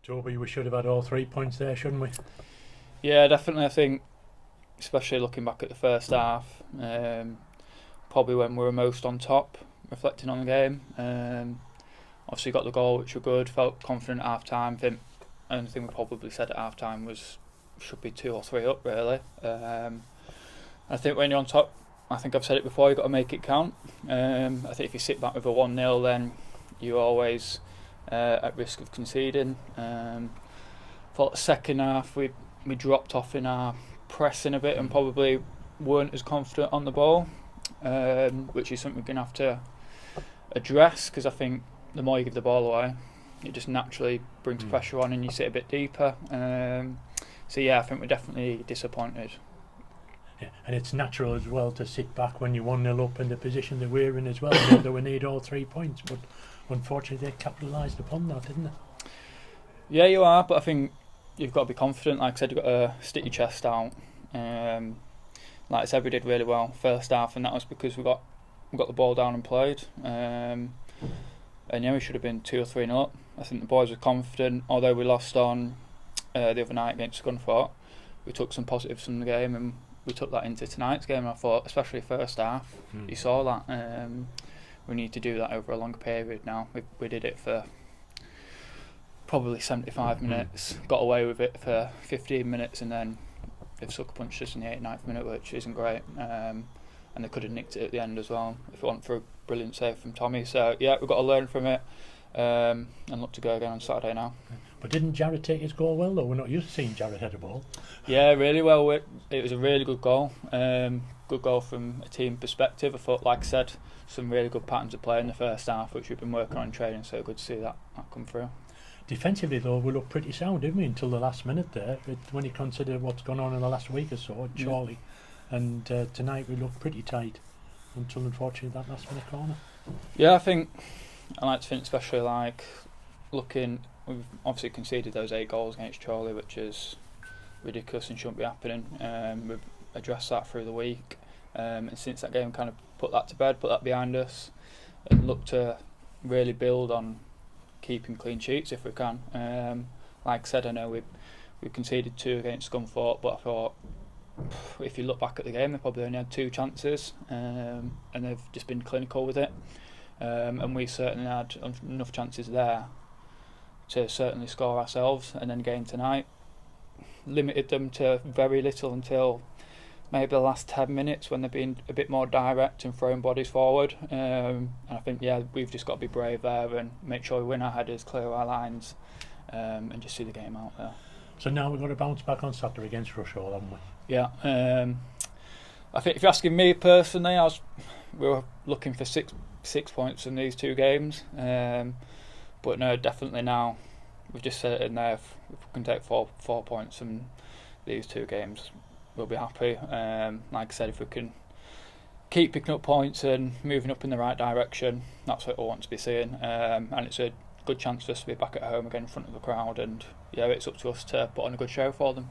Toby, we should have had all 3 points there, shouldn't we? Yeah, definitely. I think, especially looking back at the first half, probably when we were most on top, reflecting on the game. Obviously got the goal, which were good. Felt confident at half time. Think the only thing we probably said at half time was should be 2 or 3 up really. I think when you're on top, I think I've said it before, you've got to make it count. I think if you sit back with a 1-0, then you're always at risk of conceding. Thought the second half we dropped off in our pressing a bit and probably weren't as confident on the ball, which is something we're going to have to address, because I think the more you give the ball away, it just naturally brings pressure on and you sit a bit deeper. So yeah, I think we're definitely disappointed. Yeah, and it's natural as well to sit back when you're 1-0 up in the position that we're in as well, know that we need all 3 points, but unfortunately they capitalised upon that, didn't they? Yeah, you are, but I think you've got to be confident. Like I said, you've got to stick your chest out. Like I said, we did really well first half, and that was because we got the ball down and played. And yeah, we should have been 2 or 3-0 up. I think the boys were confident, although we lost on the other night against Scunthorpe. We took some positives from the game and we took that into tonight's game. And I thought, especially first half, you saw that. We need to do that over a longer period now. We did it for probably 75 minutes, got away with it for 15 minutes, and then they've sucker punched us in the 89th minute, which isn't great. And they could have nicked it at the end as well if it wasn't for a brilliant save from Tommy. So yeah, we've got to learn from it and look to go again on Saturday now. But didn't Jarrett take his goal well though? We're not used to seeing Jarrett head a ball. Yeah, really well. It was a really good goal. Good goal from a team perspective. I thought, like I said, some really good patterns of play in the first half, which we've been working on in training, so good to see that come through. Defensively though, we looked pretty sound, didn't we, until the last minute there, when you consider what's gone on in the last week or so at Chorley. And tonight we looked pretty tight until unfortunately that last minute corner. Yeah, I like to think, especially like looking, we've obviously conceded those 8 goals against Chorley, which is ridiculous and shouldn't be happening. We've addressed that through the week, and since that game kind of put that to bed, put that behind us, and look to really build on keeping clean sheets if we can. Like I said, I know we conceded 2 against Scunthorpe, but I thought if you look back at the game, they probably only had 2 chances, and they've just been clinical with it. And we certainly had enough chances there to certainly score ourselves, and then again tonight limited them to very little until maybe the last 10 minutes when they've been a bit more direct and throwing bodies forward. And I think we've just got to be brave there and make sure we win our headers, clear our lines, and just see the game out there. So now we've got to bounce back on Saturday against Rushall, haven't we? Yeah. I think if you're asking me personally, we were looking for six points in these 2 games, but no, definitely now we've just said it in there. If we can take 4 points from these 2 games, we'll be happy. Like I said, if we can keep picking up points and moving up in the right direction, that's what we want to be seeing. And it's a good chance for us to be back at home again in front of the crowd, and yeah, it's up to us to put on a good show for them.